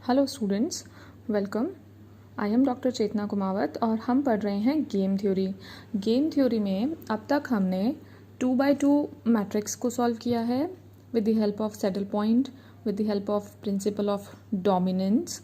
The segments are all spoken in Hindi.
Hello students, welcome. I am doctor Chetna Kumawat और हम पढ़ रहे हैं गेम थ्योरी। गेम थ्योरी में अब तक हमने 2x2 मैट्रिक्स को सॉल्व किया है with the help of saddle point, with the help of principle of dominance,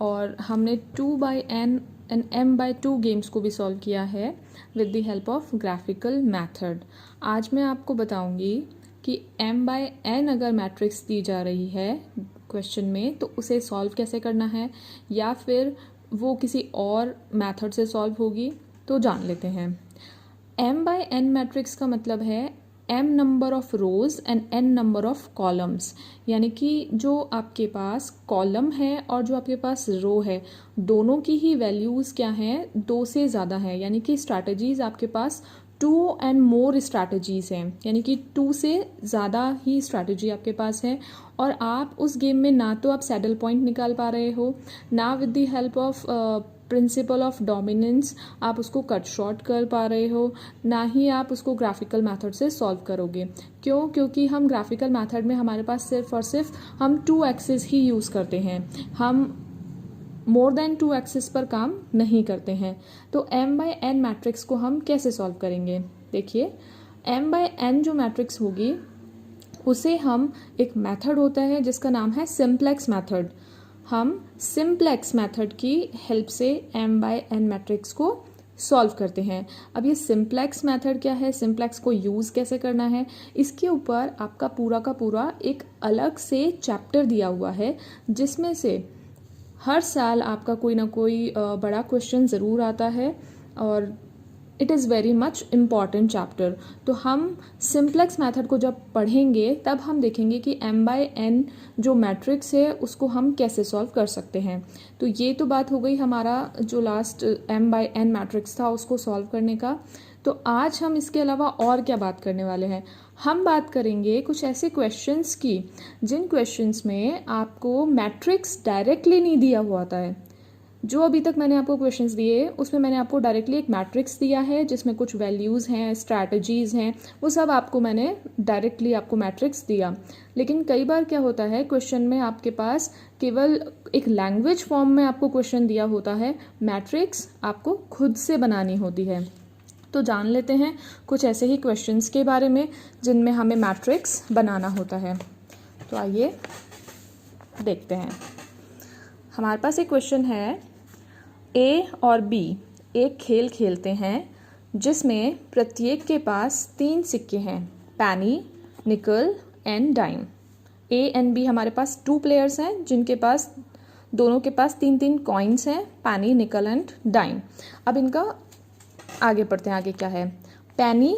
और हमने 2x(n) एंड m/2 गेम्स को भी सॉल्व किया है with the help of graphical method. आज मैं आपको बताऊंगी कि m/n अगर मैट्रिक्स दी जा रही है क्वेश्चन में तो उसे सॉल्व कैसे करना है, या फिर वो किसी और मेथड से सॉल्व होगी। तो जान लेते हैं। m/n मैट्रिक्स का मतलब है m number of rose and n number of columns, यानी कि जो आपके पास कॉलम है और जो आपके पास रो है दोनों की ही वैल्यूज़ क्या हैं, 2 से ज़्यादा है। यानी कि स्ट्रैटेजीज आपके पास 2 एंड मोर स्ट्रैटेजीज हैं, यानी कि 2 से ज़्यादा ही स्ट्रैटेजी आपके पास है। और आप उस गेम में ना तो आप सैडल पॉइंट निकाल पा रहे हो, ना with the help of principle of dominance आप उसको कट शॉर्ट कर पा रहे हो, ना ही आप उसको ग्राफिकल मेथड से सॉल्व करोगे। क्यों? क्योंकि हम ग्राफिकल मेथड में हमारे पास सिर्फ और सिर्फ हम 2 एक्सिस ही यूज़ करते हैं, हम मोर देन 2 एक्सिस पर काम नहीं करते हैं। तो m/n मैट्रिक्स को हम कैसे सॉल्व करेंगे? देखिए, m/n जो मैट्रिक्स होगी उसे हम, एक मेथड होता है जिसका नाम है सिंप्लेक्स मेथड, हम सिंप्लेक्स मेथड की हेल्प से m/n मैट्रिक्स को सॉल्व करते हैं। अब ये सिंप्लेक्स मेथड क्या है, सिंप्लेक्स को यूज़ कैसे करना है, इसके ऊपर आपका पूरा का पूरा एक अलग से चैप्टर दिया हुआ है, जिसमें से हर साल आपका कोई ना कोई बड़ा क्वेश्चन ज़रूर आता है और it is very much important chapter. तो हम सिंप्लेक्स मेथड को जब पढ़ेंगे तब हम देखेंगे कि m/n जो मैट्रिक्स है उसको हम कैसे सॉल्व कर सकते हैं। तो ये तो बात हो गई हमारा जो लास्ट m/n मैट्रिक्स था उसको सॉल्व करने का। तो आज हम इसके अलावा और क्या बात करने वाले हैं, हम बात करेंगे कुछ ऐसे क्वेश्चंस की जिन क्वेश्चंस में आपको मैट्रिक्स डायरेक्टली नहीं दिया हुआ होता है। जो अभी तक मैंने आपको क्वेश्चंस दिए उसमें मैंने आपको डायरेक्टली एक मैट्रिक्स दिया है जिसमें कुछ वैल्यूज़ हैं, स्ट्रैटेजीज़ हैं, वो सब आपको मैंने डायरेक्टली आपको मैट्रिक्स दिया। लेकिन कई बार क्या होता है, क्वेश्चन में आपके पास केवल एक लैंग्वेज फॉर्म में आपको क्वेश्चन दिया होता है, मैट्रिक्स आपको खुद से बनानी होती है। तो जान लेते हैं कुछ ऐसे ही क्वेश्चंस के बारे में जिनमें हमें मैट्रिक्स बनाना होता है। तो आइए देखते हैं। हमारे पास एक क्वेश्चन है, ए और बी एक खेल खेलते हैं जिसमें प्रत्येक के पास 3 सिक्के हैं, penny, nickel and dime. A and B हमारे पास 2 प्लेयर्स हैं जिनके पास दोनों के पास 3-3 कॉइन्स हैं, पैनी, निकल एंड डाइम। अब इनका आगे पढ़ते हैं, आगे क्या है। पैनी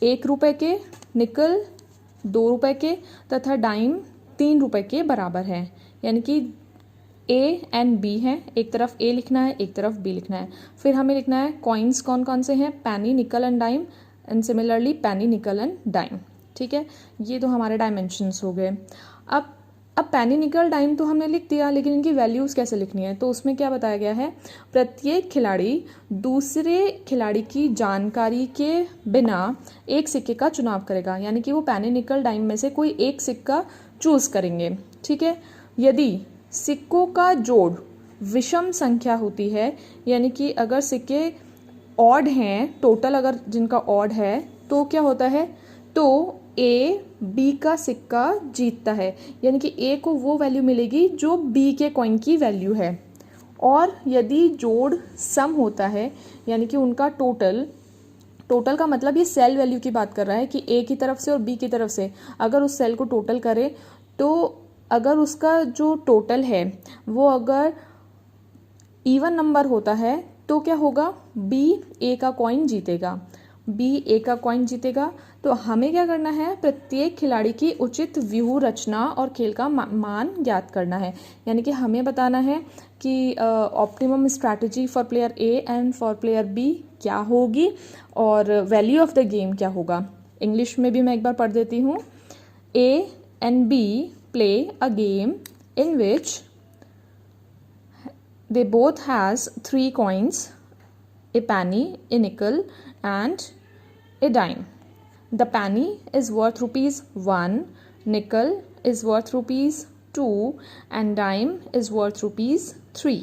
1 रुपये के, निकल 2 रुपये के तथा डाइम 3 रुपये के बराबर है। यानी कि ए एंड बी है, एक तरफ ए लिखना है, एक तरफ बी लिखना है। फिर हमें लिखना है कॉइन्स कौन कौन से हैं, penny, nickel and dime, and similarly पैनी, निकल एंड डाइम। ठीक है, ये तो हमारे डायमेंशंस हो गए। अब पैनी, निकल, डाइम तो हमने लिख दिया, लेकिन इनकी वैल्यूज़ कैसे लिखनी है, तो उसमें क्या बताया गया है, प्रत्येक खिलाड़ी दूसरे खिलाड़ी की जानकारी के बिना एक सिक्के का चुनाव करेगा। यानी कि वो पैनी, निकल, डाइम में से कोई एक सिक्का चूज़ करेंगे। ठीक है, यदि सिक्कों का जोड़ विषम संख्या होती है, यानी कि अगर सिक्के ऑड हैं, टोटल अगर जिनका ऑड है, तो क्या होता है, तो ए बी का सिक्का जीतता है। यानी कि ए को वो वैल्यू मिलेगी जो बी के कॉइन की वैल्यू है। और यदि जोड़ सम होता है, यानी कि उनका टोटल का मतलब ये सेल वैल्यू की बात कर रहा है कि ए की तरफ से और बी की तरफ से अगर उस सेल को टोटल करे, तो अगर उसका जो टोटल है वो अगर इवन नंबर होता है तो क्या होगा, बी ए का कॉइन जीतेगा, बी ए का कॉइन जीतेगा। तो हमें क्या करना है, प्रत्येक खिलाड़ी की उचित व्यूह रचना और खेल का मान ज्ञात करना है। यानी कि हमें बताना है कि optimum strategy for player A and for player B क्या होगी और वैल्यू ऑफ द गेम क्या होगा। इंग्लिश में भी मैं एक बार पढ़ देती हूँ। A and B play a game in which they both has 3 coins, a penny, a nickel and a dime. The penny is worth rupees 1, nickel is worth rupees 2 and dime is worth rupees 3.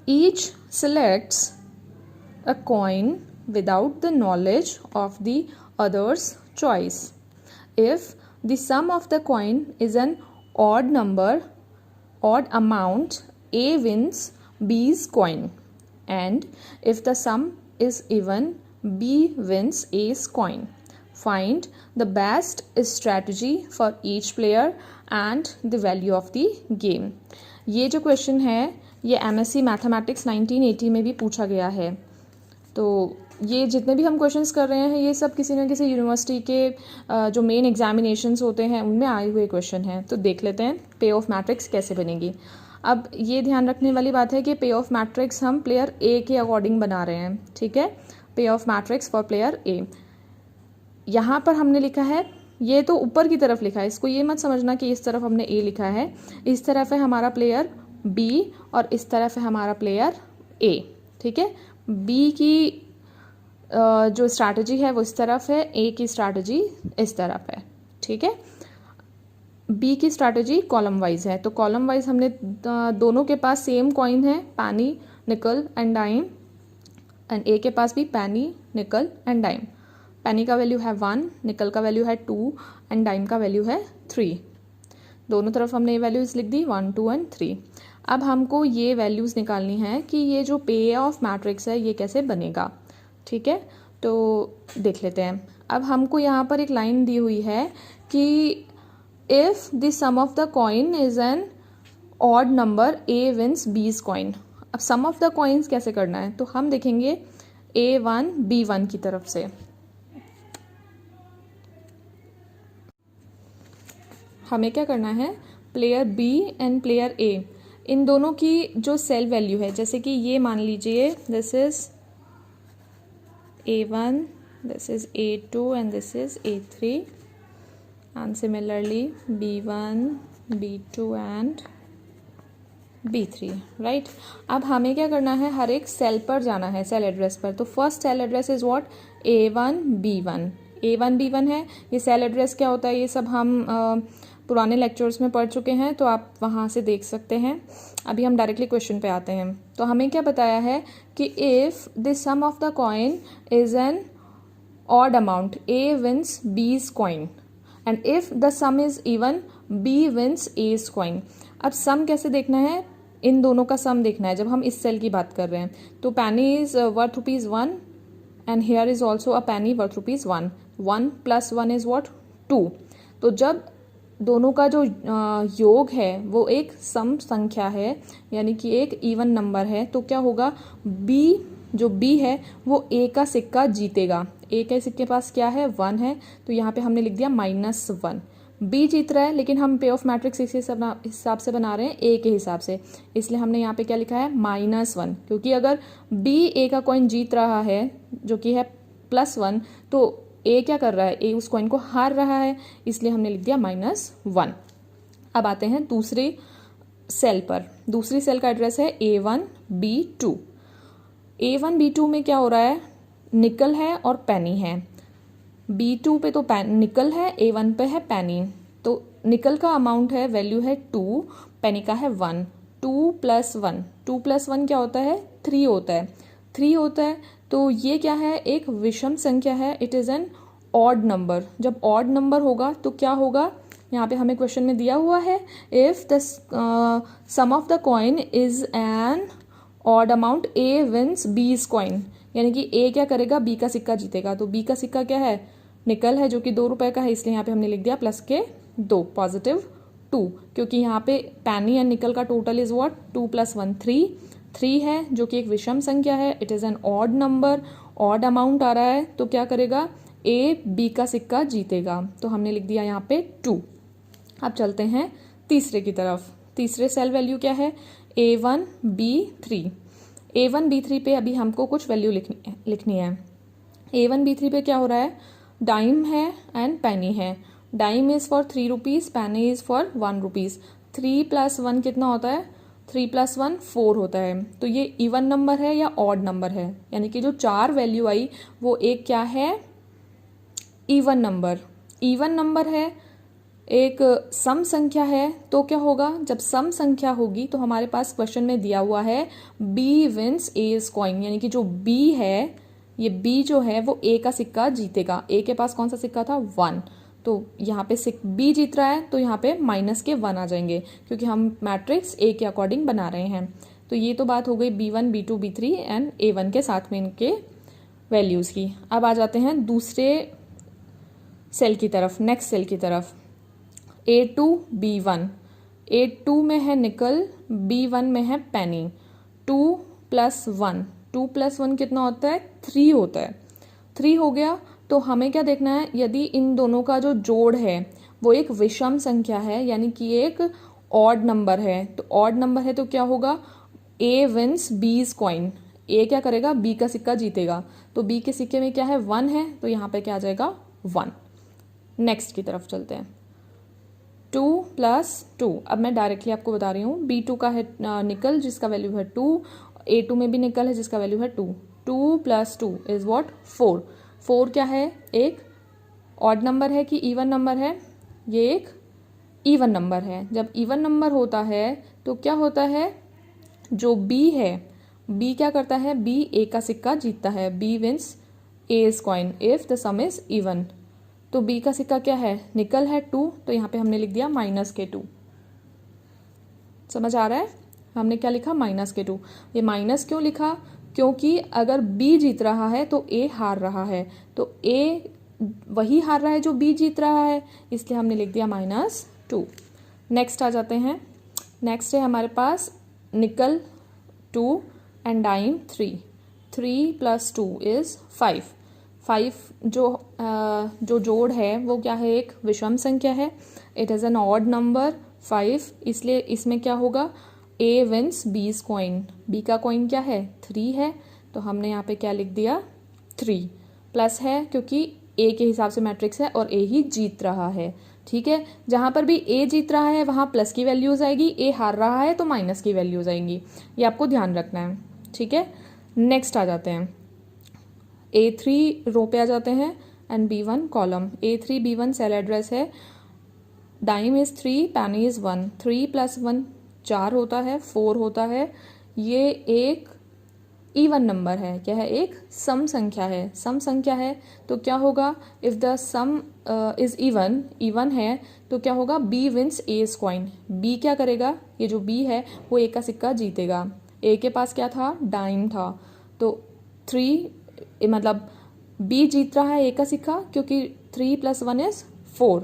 Each selects a coin without the knowledge of the other's choice. If the sum of the coin is an odd amount, A wins B's coin, and if the sum is even, B wins A's coin. Find the best strategy for each player and the value of the game. ये जो क्वेश्चन है ये MSc मैथमेटिक्स 1980 में भी पूछा गया है। तो ये जितने भी हम क्वेश्चंस कर रहे हैं ये सब किसी न किसी यूनिवर्सिटी के जो मेन एग्जामिनेशंस होते हैं उनमें आए हुए क्वेश्चन हैं। तो देख लेते हैं पे ऑफ मैट्रिक्स कैसे बनेगी। अब ये ध्यान रखने वाली बात है कि पे ऑफ मैट्रिक्स हम प्लेयर ए के अकॉर्डिंग बना रहे हैं, ठीक है। पे ऑफ मैट्रिक्स फॉर प्लेयर ए, यहाँ पर हमने लिखा है, ये तो ऊपर की तरफ लिखा है, इसको ये मत समझना कि इस तरफ हमने ए लिखा है। इस तरफ है हमारा प्लेयर बी और इस तरफ है हमारा प्लेयर ए, ठीक है। बी की जो स्ट्रैटेजी है वो इस तरफ है, ए की स्ट्रैटेजी इस तरफ है, ठीक है। बी की स्ट्रैटेजी कॉलम वाइज है, तो कॉलम वाइज हमने दोनों के पास सेम कॉइन है, पैनी निकल एंड डाइम, एंड ए के पास भी पैनी निकल एंड डाइम। पैनी का वैल्यू है 1, निकल का वैल्यू है 2 एंड डाइम का वैल्यू है 3। दोनों तरफ हमने ये वैल्यूज़ लिख दी 1, 2 एंड 3। अब हमको ये वैल्यूज़ निकालनी है कि ये जो पे ऑफ मैट्रिक्स है ये कैसे बनेगा, ठीक है। तो देख लेते हैं। अब हमको यहाँ पर एक लाइन दी हुई है कि if the sum of the coin is an odd number, A wins B's coin. अब सम ऑफ द कॉइन्स कैसे करना है, तो हम देखेंगे A1 B1 की तरफ से। हमें क्या करना है, player B and player A, इन दोनों की जो सेल वैल्यू है, जैसे कि ये मान लीजिए this is A1, this is A2 and this is A3, and similarly B1, B2 and B3, right. अब हमें क्या करना है, हर एक सेल पर जाना है, सेल एड्रेस पर। तो first cell address is what, A1 B1। A1 B1 है, ये सेल एड्रेस क्या होता है ये सब हम पुराने लेक्चर्स में पढ़ चुके हैं, तो आप वहाँ से देख सकते हैं। अभी हम डायरेक्टली क्वेश्चन पे आते हैं। तो हमें क्या बताया है कि if the sum of the coin is an odd amount, A wins B's coin, and if the sum is even, B wins A's coin. अब सम कैसे देखना है, इन दोनों का सम देखना है जब हम इस सेल की बात कर रहे हैं। तो पैनी is worth ₹1 and here is also a पैनी वर्थ ₹1। 1 + 1 is what, 2। तो जब दोनों का जो योग है वो एक सम संख्या है, यानी कि एक इवन नंबर है, तो क्या होगा, बी जो बी है वो ए का सिक्का जीतेगा। ए के सिक्के पास क्या है, 1 है, तो यहाँ पे हमने लिख दिया -1। बी जीत रहा है, लेकिन हम पे ऑफ मैट्रिक्स इस हिसाब से बना रहे हैं ए के हिसाब से, इसलिए हमने यहाँ पे क्या लिखा है, -1। क्योंकि अगर बी ए का कॉइन जीत रहा है जो कि है +1, तो ए क्या कर रहा है, ए उस कॉइन को हार रहा है, इसलिए हमने लिख दिया -1। अब आते हैं दूसरी सेल पर। दूसरी सेल का एड्रेस है A1 B2। A1 B2 में क्या हो रहा है, निकल है और पैनी है। B2 पे तो निकल है, A1 पे है पैनी। तो निकल का अमाउंट है, वैल्यू है 2, पैनी का है 1। 2 + 1, 2 + 1 क्या होता है, 3 होता है। 3 होता है, तो ये क्या है, एक विषम संख्या है, it is an odd number. जब ऑड नंबर होगा तो क्या होगा, यहाँ पे हमें क्वेश्चन में दिया हुआ है, if the sum of the coin is an odd amount, A wins B's coin, यानी कि ए क्या करेगा, बी का सिक्का जीतेगा। तो बी का सिक्का क्या है, निकल है, जो कि ₹2 का है, इसलिए यहाँ पे हमने लिख दिया +2 +2, क्योंकि यहाँ पे पैनी एंड निकल का टोटल इज व्हाट, 2 + 1 3 है, जो कि एक विषम संख्या है, it is an odd number, odd amount आ रहा है, तो क्या करेगा, ए बी का सिक्का जीतेगा। तो हमने लिख दिया यहाँ पे 2। अब चलते हैं तीसरे की तरफ। तीसरे सेल वैल्यू क्या है, A1 B3। A1 B3 पे अभी हमको कुछ वैल्यू लिखनी है। A1 B3 पे क्या हो रहा है, डाइम है एंड पैनी है। Dime is for ₹3, penny is for ₹1। 3 + 1 कितना होता है, 3 + 1 4 होता है। तो ये इवन नंबर है या ऑड नंबर है, यानी कि जो 4 वैल्यू आई वो एक क्या है, इवन नंबर। इवन नंबर है एक सम संख्या है तो क्या होगा, जब सम संख्या होगी तो हमारे पास क्वेश्चन में दिया हुआ है बी विंस एज कॉइन, यानी कि जो बी है, ये बी जो है वो ए का सिक्का जीतेगा। ए के पास कौन सा सिक्का था, 1, तो यहाँ पे बी जीत रहा है तो यहाँ पे माइनस के 1 आ जाएंगे, क्योंकि हम मैट्रिक्स ए के अकॉर्डिंग बना रहे हैं। तो ये तो बात हो गई B1 B2 B3 and A1 के साथ में इनके वैल्यूज़ की। अब आ जाते हैं दूसरे सेल की तरफ, नेक्स्ट सेल की तरफ। A2 B1, A2 में है निकल, B1 में है पेनी। 2 + 1, 2 + 1 कितना होता है, 3 होता है। 3 हो गया तो हमें क्या देखना है, यदि इन दोनों का जो जोड़ है वो एक विषम संख्या है, यानी कि एक ऑड नंबर है, तो ऑड नंबर है तो क्या होगा, A विंस बीज कॉइन, ए क्या करेगा, बी का सिक्का जीतेगा। तो बी के सिक्के में क्या है, 1 है, तो यहाँ पे क्या आ जाएगा, 1। नेक्स्ट की तरफ चलते हैं। 2 + 2, अब मैं डायरेक्टली आपको बता रही हूँ। B2 का है निकल जिसका वैल्यू है 2, A2 में भी निकल है जिसका वैल्यू है 2। 2 + 2 इज व्हाट, 4। 4 क्या है, एक ऑड नंबर है कि इवन नंबर है, ये एक इवन नंबर है। जब इवन नंबर होता है तो क्या होता है, जो B है, B क्या करता है, B A का सिक्का जीतता है। B wins A's coin if the sum is even. तो B का सिक्का क्या है, निकल है 2, तो यहाँ पे हमने लिख दिया -2। समझ आ रहा है, हमने क्या लिखा, -2। ये माइनस क्यों लिखा, क्योंकि अगर B जीत रहा है तो A हार रहा है, तो A वही हार रहा है जो B जीत रहा है, इसलिए हमने लिख दिया -2। नेक्स्ट आ जाते हैं। नेक्स्ट है हमारे पास निकल 2 एंड डाइम 3। 3 + 2 इज 5। 5 जो जोड़ है वो क्या है, एक विषम संख्या है, it is an odd number 5, इसलिए इसमें क्या होगा, A wins B's coin, B का कॉइन क्या है, 3 है, तो हमने यहाँ पे क्या लिख दिया, 3 प्लस है क्योंकि A के हिसाब से मैट्रिक्स है और A ही जीत रहा है। ठीक है, जहाँ पर भी A जीत रहा है वहाँ प्लस की वैल्यूज़ आएगी, A हार रहा है तो माइनस की वैल्यूज़ आएंगी, ये आपको ध्यान रखना है। ठीक है, नेक्स्ट आ जाते हैं, A3 रो पे आ जाते हैं and B1 column. A3 B1 cell address है, डाइम इज़ 3, पैनी इज़ 1। 3 + 1 4 होता है, 4 होता है, ये एक इवन नंबर है, क्या है, एक सम संख्या है। सम संख्या है तो क्या होगा, if the some is even है तो क्या होगा, B wins A's coin. B क्या करेगा, ये जो B है वो A का सिक्का जीतेगा। A के पास क्या था, डाइम था, तो 3 मतलब B जीत रहा है A का सिक्का, क्योंकि 3 + 1 इज़ 4।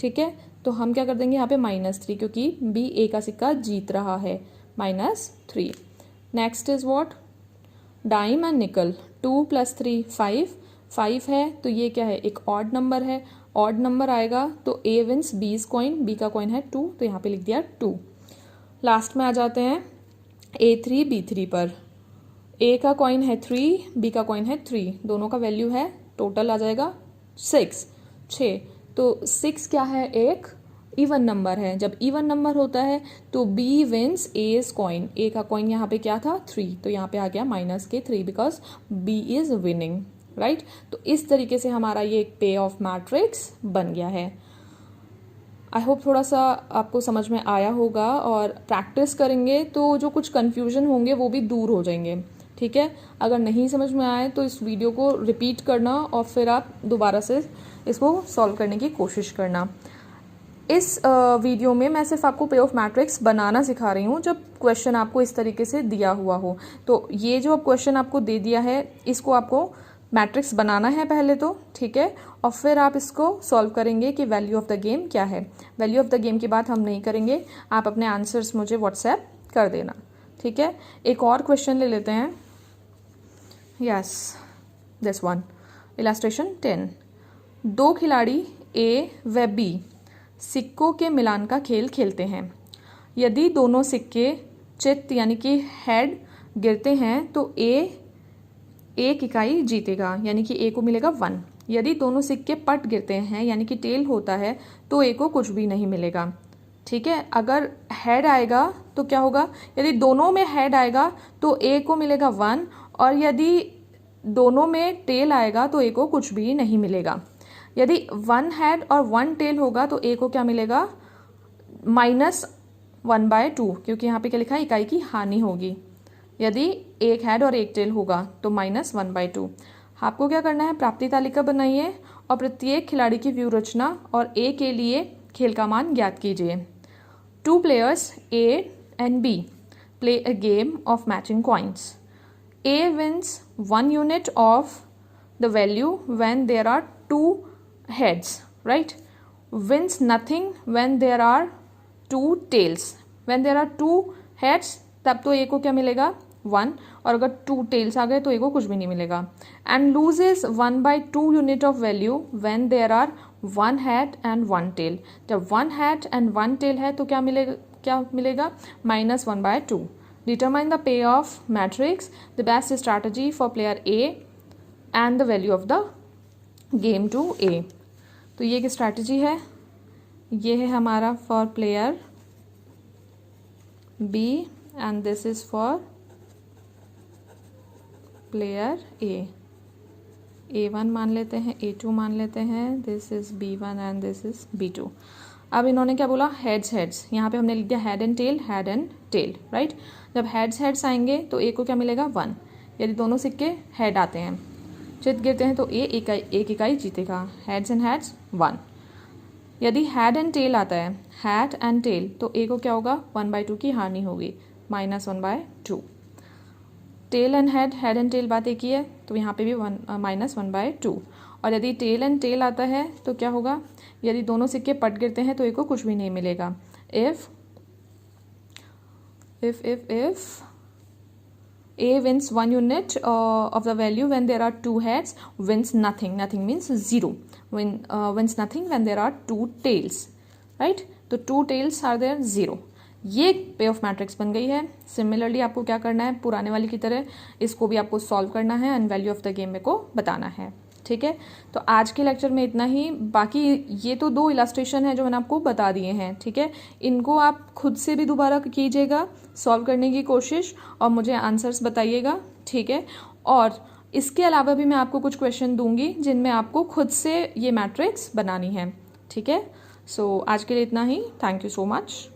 ठीक है, तो हम क्या कर देंगे यहाँ पे -3, क्योंकि B A का सिक्का जीत रहा है, -3। Next is what, dime and nickel. 2 + 3 5, 5 है तो ये क्या है, एक ऑड नंबर है, ऑड नंबर आएगा तो A wins B's coin, B का कॉइन है 2, तो यहाँ पे लिख दिया 2। लास्ट में आ जाते हैं A3 B3 पर। A का कॉइन है 3, B का कॉइन है 3, दोनों का वैल्यू है, टोटल आ जाएगा 6। तो 6 क्या है, एक इवन नंबर है। जब इवन नंबर होता है तो B wins A's coin, A का कॉइन यहाँ पे क्या था, 3, तो यहाँ पे आ गया -3 because B is winning, right. तो इस तरीके से हमारा ये एक पे ऑफ मैट्रिक्स बन गया है। आई होप थोड़ा सा आपको समझ में आया होगा, और प्रैक्टिस करेंगे तो जो कुछ कन्फ्यूजन होंगे वो भी दूर हो जाएंगे। ठीक है, अगर नहीं समझ में आए तो इस वीडियो को रिपीट करना और फिर आप दोबारा से इसको सॉल्व करने की कोशिश करना। इस वीडियो में मैं सिर्फ आपको पे ऑफ मैट्रिक्स बनाना सिखा रही हूँ, जब क्वेश्चन आपको इस तरीके से दिया हुआ हो। तो ये जो क्वेश्चन आपको दे दिया है, इसको आपको मैट्रिक्स बनाना है पहले तो, ठीक है, और फिर आप इसको सॉल्व करेंगे कि वैल्यू ऑफ द गेम क्या है। वैल्यू ऑफ द गेम की बात हम नहीं करेंगे, आप अपने आंसर्स मुझे व्हाट्सएप कर देना। ठीक है, एक और क्वेश्चन ले लेते हैं। Yes, this one, illustration 10। 2 खिलाड़ी A व B सिक्कों के मिलान का खेल खेलते हैं। यदि दोनों सिक्के चित यानी कि हेड गिरते हैं तो A एक इकाई जीतेगा, यानी कि A को मिलेगा 1। यदि दोनों सिक्के पट गिरते हैं यानी कि टेल होता है तो A को कुछ भी नहीं मिलेगा। ठीक है, अगर हेड आएगा तो क्या होगा, यदि दोनों में हेड आएगा तो A को मिलेगा 1, और यदि दोनों में टेल आएगा तो A को कुछ भी नहीं मिलेगा। यदि 1 हेड और 1 टेल होगा तो ए को क्या मिलेगा, -1/2, क्योंकि यहाँ पे क्या लिखा है, इकाई की हानि होगी। यदि एक हेड और एक टेल होगा तो -1/2। आपको क्या करना है, प्राप्ति तालिका बनाइए और प्रत्येक खिलाड़ी की व्यू रचना और ए के लिए खेल का मान ज्ञात कीजिए। 2 players A and B play a game of matching coins. A wins 1 unit of the value when there are 2 heads, right? Wins nothing when there are 2 tails. When there are 2 heads तब तो A को क्या मिलेगा, 1, और अगर 2 tails आ गए तो A को कुछ भी नहीं मिलेगा। And loses 1/2 unit of value when there are 1 head and 1 tail. जब 1 head and 1 tail है तो क्या मिलेगा, -1/2। Determine the payoff matrix, the best strategy for player A and the value of the game to A। तो ये एक स्ट्रैटेजी है, ये है हमारा for player B and this is for player A1 मान लेते हैं, A2 मान लेते हैं, this is B1 and this is B2। अब इन्होंने क्या बोला, हेड्स, यहाँ पे हमने लिख दिया हेड एंड टेल, राइट। जब हेड्स आएंगे तो A को क्या मिलेगा, 1। यदि दोनों सिक्के हेड आते हैं, चित गिरते हैं तो A एक इकाई जीतेगा। Heads and heads 1। यदि हेड एंड टेल आता है, हेड एंड टेल, तो A को क्या होगा, 1/2 की हानि होगी, -1/2। टेल एंड हेड टेल बात एक ही है, तो यहाँ पे भी -1/2। और यदि टेल एंड टेल आता है तो क्या होगा, यदि दोनों सिक्के पट गिरते हैं तो ए को कुछ भी नहीं मिलेगा। If A wins 1 unit of the value when there are 2 heads, wins nothing means 0, wins nothing when there are 2 tails, right? तो 2 tails are there, 0। ये पे ऑफ मैट्रिक्स बन गई है। सिमिलरली आपको क्या करना है, पुराने वाली की तरह इसको भी आपको सॉल्व करना है and value of the game में को बताना है, ठीक है। तो आज के लेक्चर में इतना ही। बाकी ये तो 2 इलस्ट्रेशन है जो मैंने आपको बता दिए हैं, ठीक है। इनको आप खुद से भी दोबारा कीजिएगा, सॉल्व करने की कोशिश, और मुझे आंसर्स बताइएगा, ठीक है। और इसके अलावा भी मैं आपको कुछ क्वेश्चन दूंगी जिनमें आपको खुद से ये मैट्रिक्स बनानी है, ठीक है। सो आज के लिए इतना ही। Thank you so much.